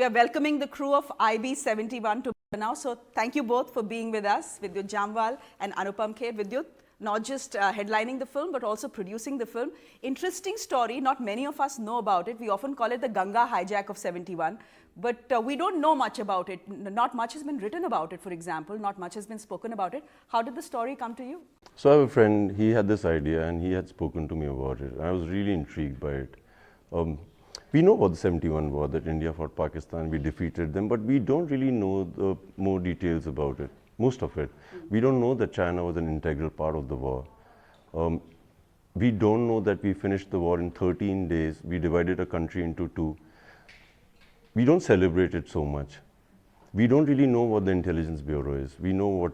we are welcoming the crew of IB71 to now. So thank you both for being with us, Vidyut Jamwal and Anupam Kher. Vidyut, not just headlining the film, but also producing the film. Interesting story, not many of us know about it. We often call it the Ganga hijack of 71, but we don't know much about it. Not much has been written about it, for example. Not much has been spoken about it. How did the story come to you? So I have a friend, he had this idea and he had spoken to me about it. I was really intrigued by it. We know about the 71 war, that India fought Pakistan, we defeated them, but we don't really know the more details about it, most of it. We don't know that China was an integral part of the war. We don't know that we finished the war in 13 days, we divided a country into two. We don't celebrate it so much. We don't really know what the intelligence bureau is. We know what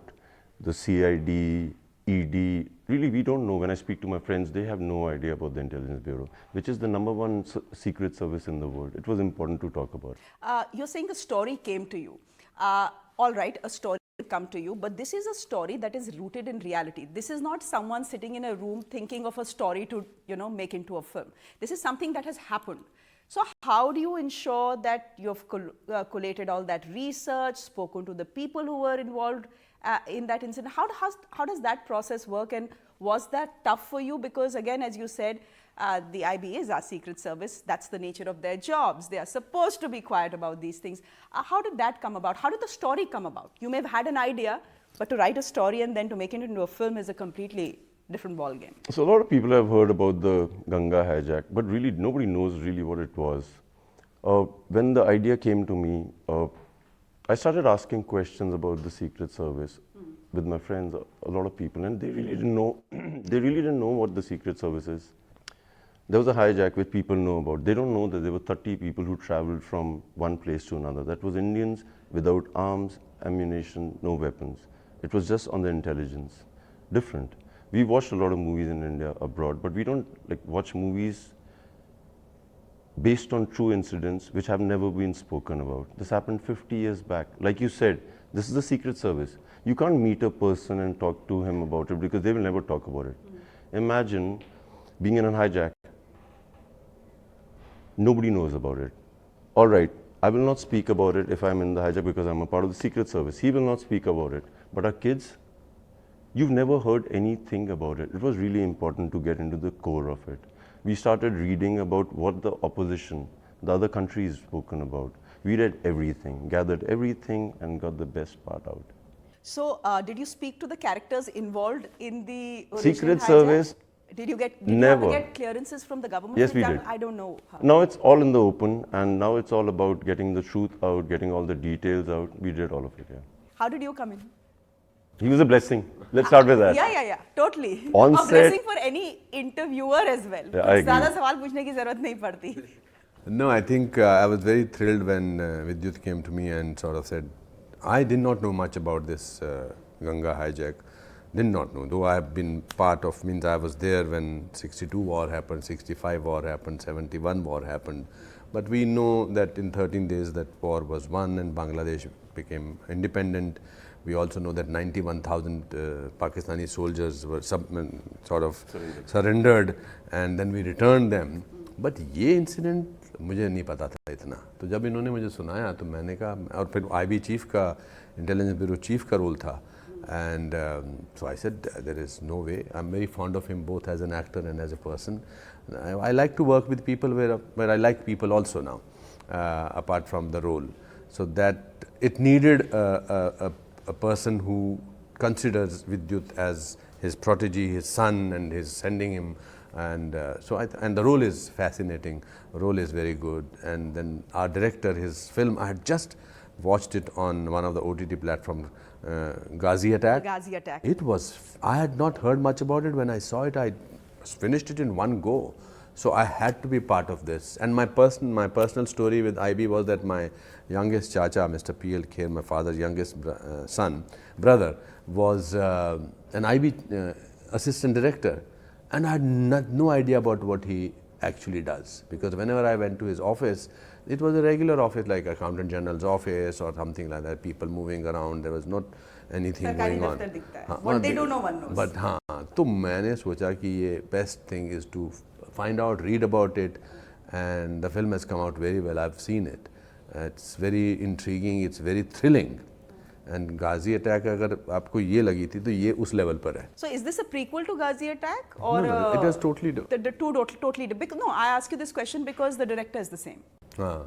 the CID, ED, really we don't know. When I speak to my friends, they have no idea about the intelligence bureau, which is the #1 secret service in the world. It was important to talk about. You're saying a story came to you. All right, a story will come to you, but this is a story that is rooted in reality. This is not someone sitting in a room thinking of a story to, make into a film. This is something that has happened. So how do you ensure that you've collated all that research, spoken to the people who were involved in that incident? How does that process work, and was that tough for you? Because again, as you said, the IB is our secret service. That's the nature of their jobs. They are supposed to be quiet about these things. How did that come about? How did the story come about? You may have had an idea, but to write a story and then to make it into a film is a completely different ball game. So a lot of people have heard about the Ganga hijack, but really nobody knows really what it was. When the idea came to me, I started asking questions about the Secret Service with my friends, a lot of people, and they really didn't know. They really didn't know what the Secret Service is. There was a hijack which people know about. They don't know that there were 30 people who traveled from one place to another. That was Indians without arms, ammunition, no weapons. It was just on the intelligence. Different. We watched a lot of movies in India abroad, but we don't watch movies based on true incidents which have never been spoken about. This happened 50 years back. Like you said, this is the Secret Service. You can't meet a person and talk to him about it because they will never talk about it. Imagine being in a hijack. Nobody knows about it. All right, I will not speak about it if I'm in the hijack because I'm a part of the Secret Service. He will not speak about it. But our kids, you've never heard anything about it. It was really important to get into the core of it. We started reading about what the opposition, the other countries spoken about. We read everything, gathered everything, and got the best part out. So, did you speak to the characters involved in the Secret hijack? Service? Did you never get clearances from the government? Yes, we did. I don't know. Now it's all in the open, and now it's all about getting the truth out, getting all the details out. We did all of it, yeah. How did you come in? He was a blessing. Let's start with that. Yeah, totally. On a set, blessing for any interviewer as well. Yeah, I agree. ज़्यादा सवाल पूछने की ज़रूरत नहीं पड़ती. No, I think I was very thrilled when Vidyut came to me and sort of said, I did not know much about this Ganga hijack. Did not know, though I have been part of, means I was there when 62 war happened, 65 war happened, 71 war happened. But we know that in 13 days that war was won and Bangladesh became independent. We also know that 91,000 Pakistani soldiers were surrendered and then we returned them. But ये incident मुझे नहीं पता था इतना. तो जब इन्होंने मुझे सुनाया तो मैंने कहा, और फिर IB चीफ का, इंटेलिजेंस ब्यूरो चीफ का रोल था. And so I said, there is no way. I'm very fond of him both as an actor and as a person. I like to work with people where I like people also now, apart from the role. So that it needed a person who considers Vidyut as his protege, his son, and is sending him. And and the role is fascinating. The role is very good. And then our director, his film, I had just watched it on one of the OTT platforms, Ghazi Attack. Ghazi Attack. It was, I had not heard much about it. When I saw it, I finished it in one go. So I had to be part of this. And my personal story with IB was that my youngest chacha, Mr. P.L. Kher, my father's youngest brother, was an IB assistant director. And I had no idea about what he actually does. Because whenever I went to his office, it was a regular office like Accountant General's office or something like that, people moving around, there was not anything going on. What they do, no one knows. But तो मैंने सोचा कि ये best thing is to find out, read about it, and the film has come out very well. I've seen it. It's very intriguing, it's very thrilling. And Ghazi attack अगर आपको ये लगी थी तो ये उस लेवल पर है. So is this a prequel to Ghazi attack or No, it was totally the two totally because no, I ask you this question because the director is the same. हाँ.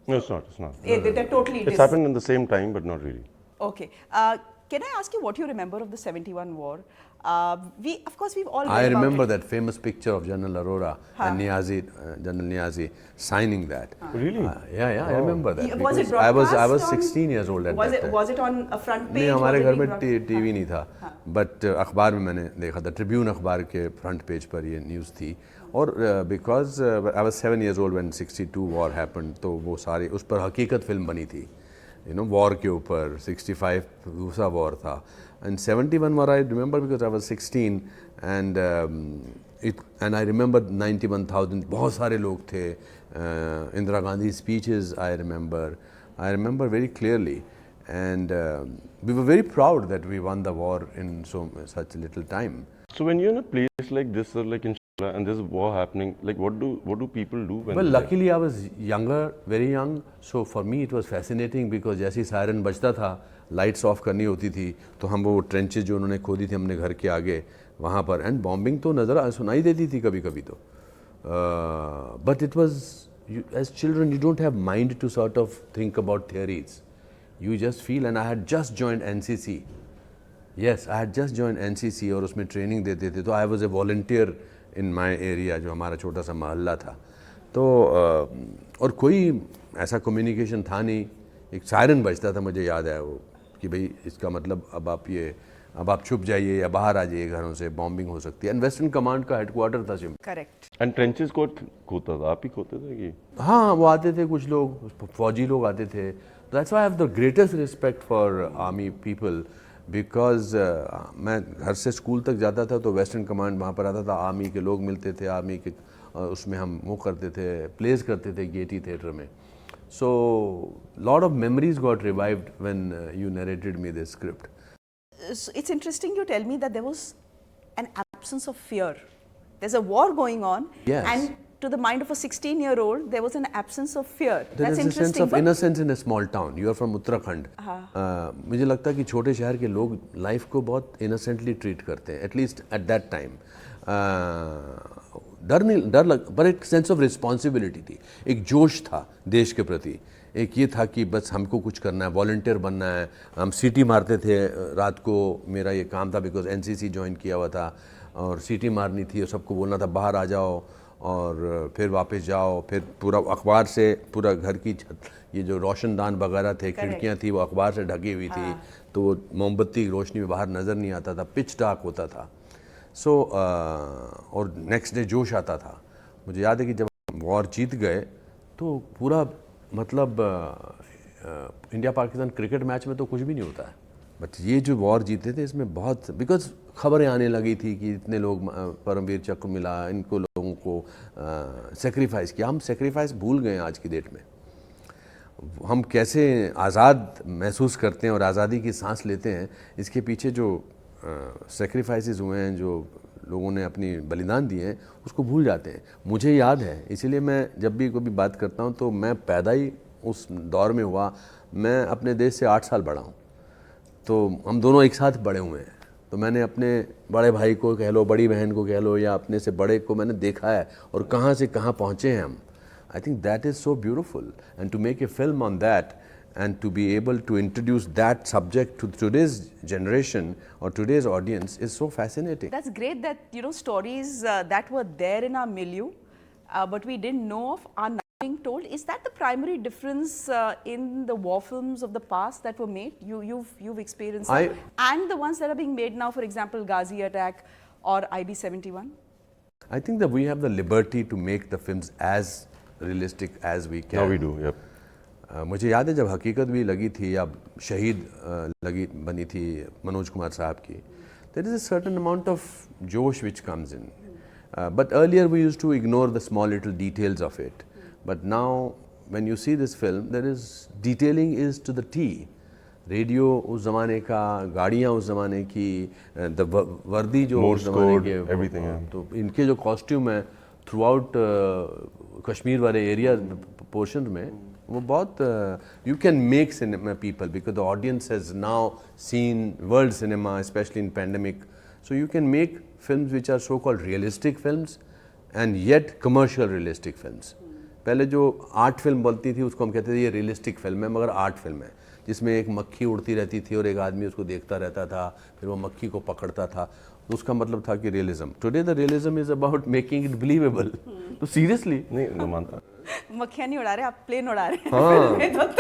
No, it's not. It's not. They're totally It's happened in the same time, but not really. Okay. Can I ask you what you remember of the 71 war? Of course, we've all read I about remember it. that famous picture of General Aurora and Niazi, General Niazi signing that. Really? Yeah, I remember that. Was it because I was broadcast on- 16 years old at Was that it time. was it on a front page? नहीं Was हमारे it घर being में broadcast? TV नहीं था, but अखबार में मैंने देखा था. ट्रिब्यून अखबार के फ्रंट पेज पर ये न्यूज़ थी. और because I was 7 years old when 62 war happened, तो वो सारी उस पर हकीकत फिल्म बनी थी, यू नो, वॉर के ऊपर. 65 दूसरा वॉर था. And 71 war I remember because I was 16 and I remember 91,000 बहुत सारे लोग थे. Indira Gandhi speeches I remember very clearly, and we were very proud that we won the war in such little time. So when you're in a place like this, or like in Shilla, and there's a war happening, like what do people do when? Well, they're there? luckily I was younger, very young, so for me it was fascinating because जैसे siren बजता था, lights off करनी होती थी, तो हम वो tranches जो उन्होंने खोदी थी हमने घर के आगे वहाँ पर, एंड बॉम्बिंग तो नज़र सुनाई देती थी कभी कभी तो. But it was, as children you don't have mind to sort of think about theories, you just feel. And I had just joined NCC. Yes, I had just joined NCC और उसमें ट्रेनिंग देते थे, तो I was a volunteer in my area, जो हमारा छोटा सा मोहल्ला था. तो और कोई ऐसा कम्युनिकेशन था नहीं. एक सायरन बजता था, मुझे याद है वो, कि भाई इसका मतलब अब आप छुप जाइए या बाहर आ जाइए घरों से, बॉम्बिंग हो सकती है. एंड वेस्टर्न कमांड का हेडक्वार्टर था शिमला. Correct. And trenches को खोता था, आप ही खोते थे कि? हाँ, वो आते थे कुछ लोग, फौजी लोग आते थे. That's why I have the greatest respect for army people, because मैं घर से स्कूल तक जाता था तो वेस्टर्न कमांड वहाँ पर आता था, आर्मी के लोग मिलते थे, आर्मी के उसमें हम वो करते थे, प्लेस करते थे गेटी थिएटर में. So, lot of memories got revived when you narrated me this script. So it's interesting you tell me that there was an absence of fear. There's a war going on, Yes. and to the mind of a 16-year-old, there was an absence of fear. There That's is a interesting. sense of but- innocence in a small town. You are from Uttarakhand. मुझे लगता है कि छोटे शहर के लोग life को बहुत इनोसेंटली ट्रीट करते हैं, एटलीस्ट एट दैट टाइम. डर लग, पर एक सेंस ऑफ रिस्पॉन्सिबिलिटी थी, एक जोश था देश के प्रति. एक ये था कि बस हमको कुछ करना है, वॉलंटियर बनना है. हम सीटी मारते थे रात को, मेरा ये काम था बिकॉज एनसीसी ज्वाइन किया हुआ था, और सीटी मारनी थी और सबको बोलना था बाहर आ जाओ और फिर वापस जाओ. फिर पूरा अखबार से पूरा घर की छत, ये जो रोशनदान वगैरह थे, खिड़कियाँ थी, वो अखबार से ढकी हुई थी, तो वो मोमबत्ती की रोशनी में बाहर नज़र नहीं आता था, पिच डार्क होता था. सो और नेक्स्ट डे जोश आता था. मुझे याद है कि जब वॉर जीत गए तो पूरा मतलब इंडिया पाकिस्तान क्रिकेट मैच में तो कुछ भी नहीं होता है, बट ये जो वॉर जीते थे इसमें बहुत, बिकॉज खबरें आने लगी थी कि इतने लोग परमवीर चक्र मिला, इनको लोगों को सेक्रीफाइस किया. हम सेक्रीफाइस भूल गए आज की डेट में. हम कैसे आज़ाद महसूस करते हैं और आज़ादी की सांस लेते हैं, इसके पीछे जो सेक्रीफाइसेस हुए हैं, जो लोगों ने अपनी बलिदान दिए हैं, उसको भूल जाते हैं. मुझे याद है, इसीलिए मैं जब भी कभी बात करता हूँ तो मैं पैदा ही उस दौर में हुआ. मैं अपने देश से 8 साल बड़ा हूँ, तो हम दोनों एक साथ बड़े हुए हैं. तो मैंने अपने बड़े भाई को कह लो, बड़ी बहन को कह लो, या अपने से बड़े को मैंने देखा है और कहाँ से कहाँ पहुँचे हैं हम. I think that is so beautiful, and to make a film on that and to be able to introduce that subject to today's generation or today's audience is so fascinating. That's great that, you know, stories that were there in our milieu, but we didn't know of, are now being told. Is that the primary difference in the war films of the past that were made? You've experienced that, and the ones that are being made now, for example, Ghazi Attack or IB71? I think that we have the liberty to make the films as realistic as we can. Now we do, yep. मुझे याद है जब हकीकत भी लगी थी, या शहीद बनी थी मनोज कुमार साहब की, there is a certain amount of josh which comes in. But earlier we used to ignore the small little details of it. But now when you see this film, there is detailing is to the T. Radio उस ज़माने का, गाड़ियाँ उस ज़माने की, वर्दी जो उस ज़माने के, everything. तो इनके जो कॉस्ट्यूम है थ्रू आउट कश्मीर वाले एरिया पोर्शन में वो बहुत you can make cinema people because the audience has now seen world cinema, especially in pandemic. So you can make films which are so-called realistic films and yet commercial realistic films. पहले जो art film बोलती थी उसको हम कहते थे ये realistic film है मगर आर्ट फिल्म है, जिसमें एक मक्खी उड़ती रहती थी और एक आदमी उसको देखता रहता था, फिर वो मक्खी को पकड़ता था, तो उसका मतलब था कि realism. Today the realism is about making it believable. तो सीरियसली नहीं मैं मानता. मक्खियाँ नहीं उड़ा रहे, आप प्लेन उड़ा रहे हैं. हाँ,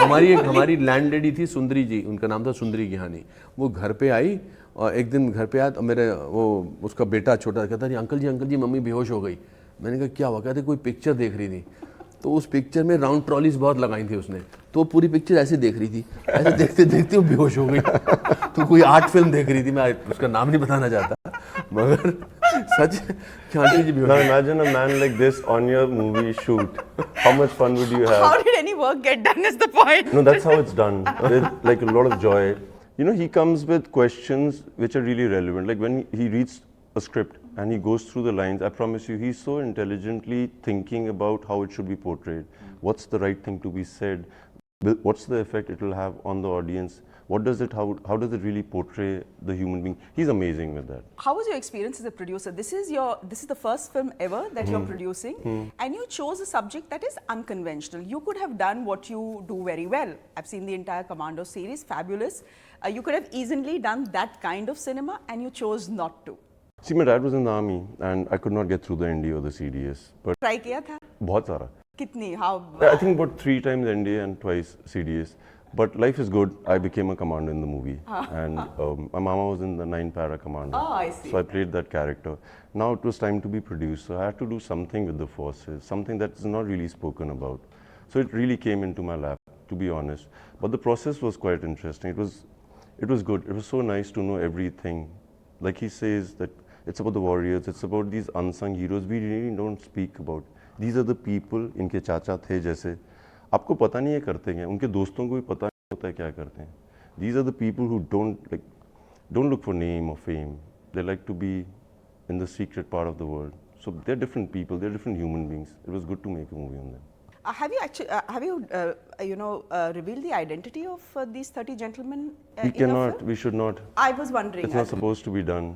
हमारी लैंड लेडी थी सुंदरी जी, उनका नाम था सुंदरी गिहानी. वो घर पे आई और एक दिन घर पे आया तो मेरे वो उसका बेटा छोटा कहता नहीं अंकल जी मम्मी बेहोश हो गई. मैंने कहा क्या हुआ? कहते कोई पिक्चर देख रही थी, तो उस पिक्चर में राउंड ट्रॉलीज बहुत लगाई थी उसने, तो पूरी पिक्चर ऐसे देख रही थी, ऐसे देखते देखते वो बेहोश हो गई. तो कोई आर्ट फिल्म देख रही थी, मैं उसका नाम नहीं बताना चाहता मगर सच आंटी जी बेहोश. Now imagine a man like this on your movie shoot. How much fun would you have? How did any work get done is the point. No, that's how it's done. With like a lot of joy. You know, he comes with questions which are really relevant. Like when he reads a script and he goes through the lines, I promise you, he's so intelligently thinking about how it should be portrayed. What's the right thing to be said? What's the effect it will have on the audience? What does it, how does it really portray the human being? He's amazing with that. How was your experience as a producer? This is the first film ever that you're producing, and you chose a subject that is unconventional. You could have done what you do very well. I've seen the entire Commando series, fabulous. You could have easily done that kind of cinema, and you chose not to. See, my dad was in the army and I could not get through the ND or the CDS. But Try किया था? बहुत सारा. कितनी? How? I think about 3 times NDA and twice CDS. But life is good. I became a commander in the movie. And my mama was in the 9 Para Commander. Oh, I see. So I played that character. Now it was time to be produced. So I had to do something with the forces, something that's not really spoken about. So it really came into my lap, to be honest. But the process was quite interesting. It was good. It was so nice to know everything. Like he says that it's about the warriors, it's about these unsung heroes we really don't speak about. These are the people, इनके चाचा थे जैसे, आपको पता नहीं है करते हैं, उनके दोस्तों को भी पता नहीं होता है क्या करते हैं. These are the people who don't look for name or fame. They like to be in the secret part of the world. So they're different people, they're different human beings. It was good to make a movie on them. Have you revealed the identity of these 30 gentlemen? We cannot, we should not. I was wondering. It's not supposed to be done.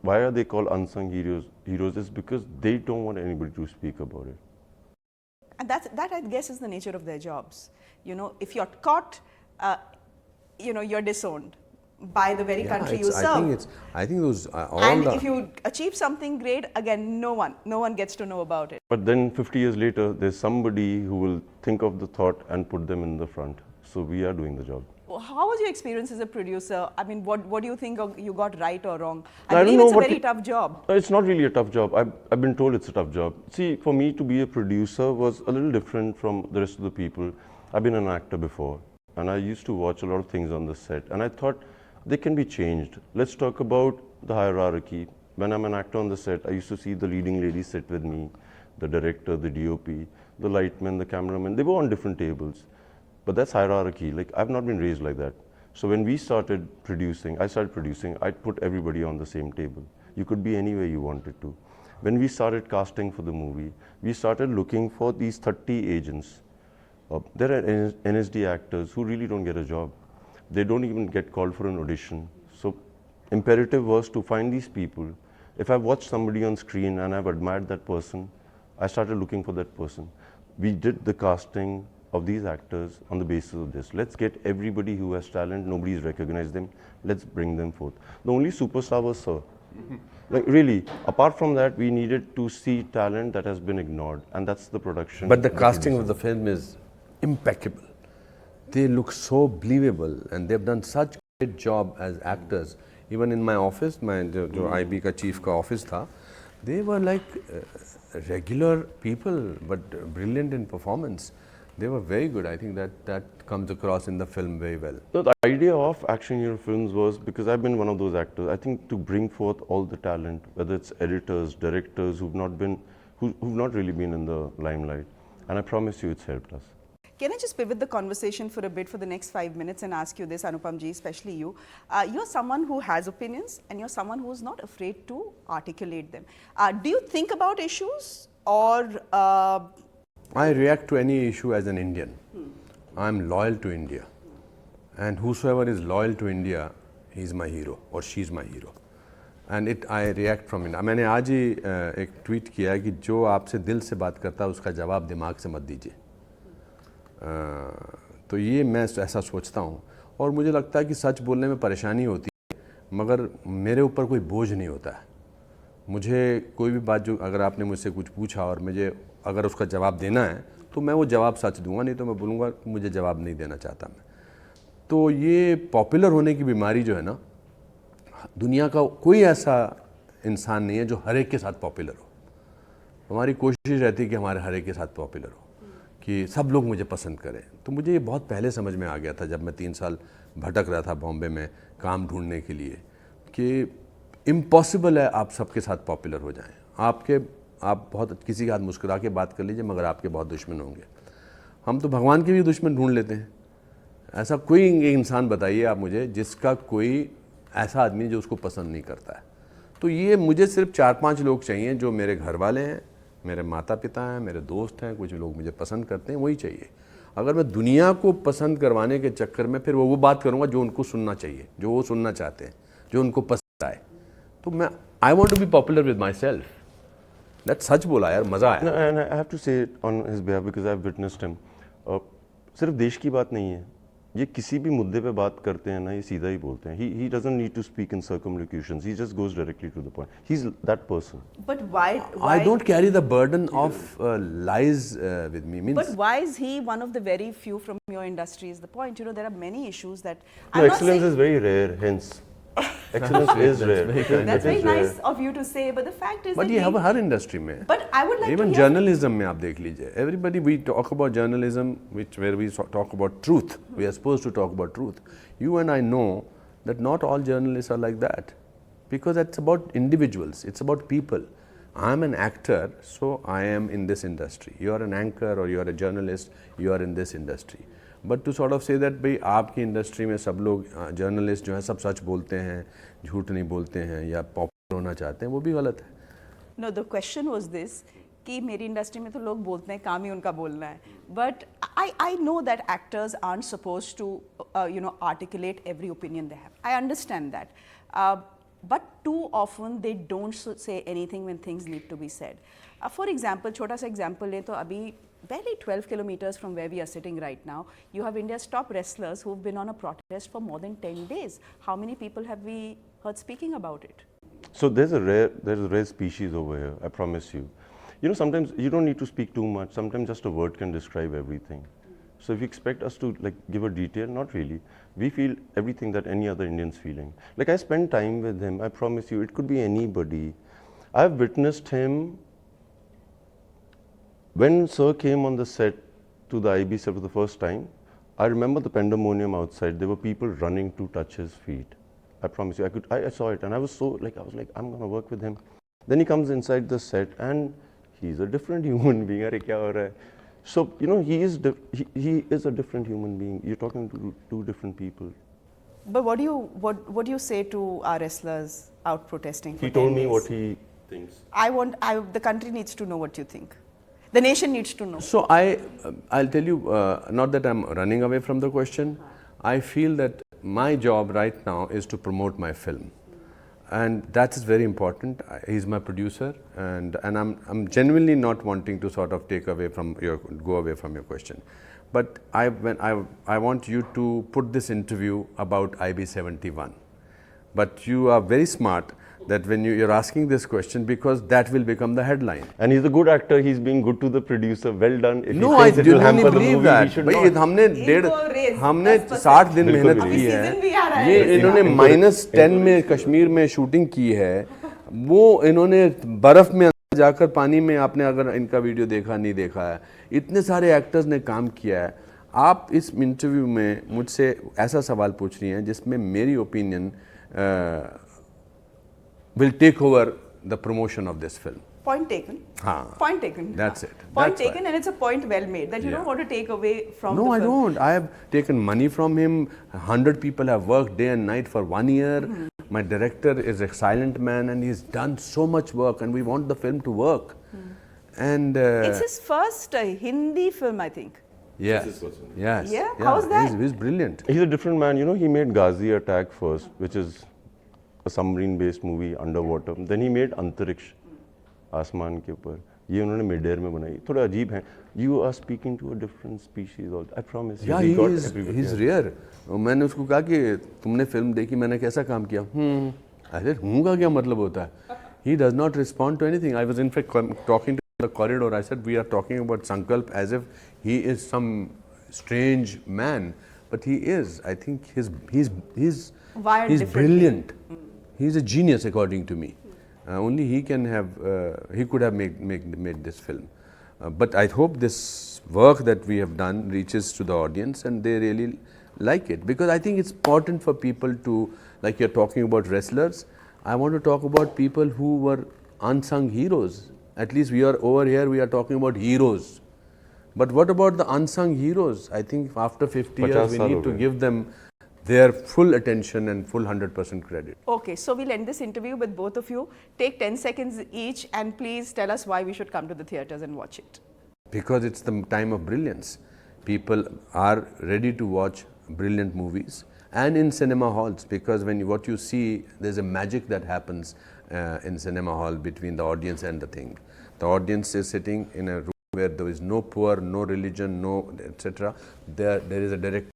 Why are they called unsung heroes? It's because they don't want anybody to speak about it. And that I guess is the nature of their jobs. You know, if you're caught, you're disowned by the very country you serve. I think those all and if you achieve something great, again, no one gets to know about it. But then 50 years later, there's somebody who will think of the thought and put them in the front. So we are doing the job. How was your experience as a producer? I mean, what do you think you got right or wrong? I believe it's a very tough job. It's not really a tough job. I've been told it's a tough job. See, for me to be a producer was a little different from the rest of the people. I've been an actor before, and I used to watch a lot of things on the set, and I thought they can be changed. Let's talk about the hierarchy. When I'm an actor on the set, I used to see the leading lady sit with me, the director, the DOP, the lightman, the cameraman. They were on different tables. But that's hierarchy. Like, I've not been raised like that. So when I started producing, I'd put everybody on the same table. You could be anywhere you wanted to. When we started casting for the movie, we started looking for these 30 agents. There are NSD actors who really don't get a job. They don't even get called for an audition. So imperative was to find these people. If I've watched somebody on screen and I've admired that person, I started looking for that person. We did the casting of these actors on the basis of this. Let's get everybody who has talent, nobody's recognized them, let's bring them forth. The only superstar was Sir. Like really, apart from that, we needed to see talent that has been ignored, and that's the production. But the casting of the film is impeccable. They look so believable, and they've done such great job as actors. Even in my office, जो IB का chief का office था, they were like regular people, but brilliant in performance. They were very good. I think that comes across in the film very well. So the idea of action hero films was, because I've been one of those actors, I think to bring forth all the talent, whether it's editors, directors who've not really been in the limelight. And I promise you it's helped us. Can I just pivot the conversation for a bit for the next 5 minutes and ask you this, Anupam ji, especially you. You're someone who has opinions and you're someone who's not afraid to articulate them. Do you think about issues or... I react to any issue as an Indian. I am loyal to India, and whosoever is loyal to India, he is my hero or she is my hero. And I react from it. मैंने आज ही एक tweet किया है कि जो आपसे दिल से बात करता है उसका जवाब दिमाग से मत दीजिए. तो ये मैं ऐसा सोचता हूँ, और मुझे लगता है कि सच बोलने में परेशानी होती है, मगर मेरे ऊपर कोई बोझ नहीं होता है. मुझे कोई भी बात जो अगर आपने मुझसे कुछ पूछा और मुझे अगर उसका जवाब देना है तो मैं वो जवाब सच दूंगा, नहीं तो मैं बोलूँगा मुझे जवाब नहीं देना चाहता मैं. तो ये पॉपुलर होने की बीमारी जो है ना, दुनिया का कोई ऐसा इंसान नहीं है जो हर एक के साथ पॉपुलर हो. हमारी कोशिश रहती है कि हमारे हर एक के साथ पॉपुलर हो, कि सब लोग मुझे पसंद करें. तो मुझे ये बहुत पहले समझ में आ गया था जब मैं 3 साल भटक रहा था बॉम्बे में काम ढूंढने के लिए, कि इम्पॉसिबल है आप सबके साथ पॉपुलर हो जाएं. आप बहुत किसी के हाथ मुस्कुरा के बात कर लीजिए, मगर आपके बहुत दुश्मन होंगे. हम तो भगवान के भी दुश्मन ढूंढ लेते हैं. ऐसा कोई इंसान बताइए आप मुझे जिसका कोई ऐसा आदमी जो उसको पसंद नहीं करता है. तो ये मुझे सिर्फ 4-5 लोग चाहिए जो मेरे घर वाले हैं, मेरे माता पिता हैं, मेरे दोस्त हैं, कुछ लोग मुझे पसंद करते हैं, वही चाहिए. अगर मैं दुनिया को पसंद करवाने के चक्कर में फिर वो बात करूँगा जो उनको सुनना चाहिए, जो वो सुनना चाहते हैं, जो उनको पसंद आए, तो मैं I want to be popular with myself. That सच बोला यार, मज़ा आया. And I have to say on his behalf because I have witnessed him. सिर्फ देश की बात नहीं है, ये किसी भी मुद्दे पे बात करते हैं ना, ये सीधा ही बोलते हैं. He doesn't need to speak in circumlocutions. He just goes directly to the point. He's that person. But why I don't carry the burden of lies with me. But why is he one of the very few from your industry is the point. You know, there are many issues that... No, excellence is very rare, hence. Excellence is rare. That's very nice of you to say, but the fact is But you have her industry में. But I would like even to hear journalism में आप देख लीजिए. Everybody we talk about journalism, where we talk about truth. We are supposed to talk about truth. You and I know that not all journalists are like that, because it's about individuals. It's about people. I'm an actor, so I am in this industry. You are an anchor or you are a journalist. You are in this industry. But to sort of say that भाई आपकी industry में सब लोग journalist जो हैं सब सच बोलते हैं, झूठ नहीं बोलते हैं, या पॉपुलर होना चाहते हैं, वो भी गलत है. No, the question was this कि मेरी इंडस्ट्री में तो लोग बोलते हैं, काम ही उनका बोलना है. But I know that actors aren't supposed to articulate every opinion they have. I understand that. But too often they don't say anything when things need to be said. For example, छोटा सा example ले तो अभी barely 12 kilometers from where we are sitting right now, you have India's top wrestlers who've been on a protest for more than 10 days. How many people have we heard speaking about it? So there's a rare species over here, I promise you. You know, sometimes you don't need to speak too much. Sometimes just a word can describe everything. So if you expect us to like give a detail, not really. We feel everything that any other Indian's feeling. Like I spend time with him, I promise you, it could be anybody. I've witnessed him when Sir came on the set to the IB set for the first time. I remember the pandemonium outside. There were people running to touch his feet. I promise you, I saw it, and I was like, I'm gonna work with him. Then he comes inside the set, and he's a different human being. Arey kya ho raha hai? So you know, he is a different human being. You're talking to two different people. But what do you say to our wrestlers out protesting? He told me what he thinks. The country needs to know what you think. The nation needs to know. So I'll tell you, not that I'm running away from the question. I feel that my job right now is to promote my film, and that is very important. He's my producer, and I'm genuinely not wanting to sort of go away from your question. But I want you to put this interview about IB71. But you are very smart that when you're asking this question, because that will become the headline. And he's a good actor. He's being good to the producer. Well done. If No, he I thinks it will genuinely hamper the believe movie, that. he should भाई not. हमने 60 दिन मेहनत की है. ये इन्होंने -10 में कश्मीर में शूटिंग की है. वो इन्होंने बर्फ में जाकर पानी में, आपने अगर इनका वीडियो देखा नहीं देखा है, इतने सारे एक्टर्स ने काम किया है. आप इस इंटरव्यू में मुझसे ऐसा सवाल पूछ रही हैं जिसमें मेरी opinion will take over the promotion of this film. Point taken. Point taken. That's it. Point taken, and it's a point well made that you don't want to take away from the film. No, I don't. I have taken money from him. 100 people have worked day and night for 1 year. My director is a silent man, and he's done so much work, and we want the film to work. And it's his first Hindi film, I think. Yes. Yes. Yeah? How's that? He's brilliant. He's a different man. You know, he made Ghazi Attack first, which is a submarine-based movie underwater. Then he made Antariksh, आसमान के ऊपर. ये उन्होंने mid air में बनाई. थोड़ा अजीब है. You are speaking to a different species. I promise you. Yeah, We got everybody. he's rare. मैंने उसको कहा कि तुमने फिल्म देखी, मैंने कैसा काम किया? I said, हूँ का क्या मतलब होता है? He does not respond to anything. I was in fact talking to him in the corridor. I said, we are talking about Sankalp as if he is some strange man, but he is. I think he's Wired he's differently. brilliant. He's a genius according to me. Only he can have. He could have made this film. But I hope this work that we have done reaches to the audience and they really like it, because I think it's important for people to, like you're talking about wrestlers, I want to talk about people who were unsung heroes. At least we are over here, we are talking about heroes. But what about the unsung heroes? I think after 50 years we need to give them their full attention and full 100% credit. Okay, so we'll end this interview with both of you. Take 10 seconds each and please tell us why we should come to the theatres and watch it. Because it's the time of brilliance. People are ready to watch brilliant movies, and in cinema halls, because what you see, there's a magic that happens in cinema hall between the audience and the thing. The audience is sitting in a room where there is no poor, no religion, no etc. There is a direct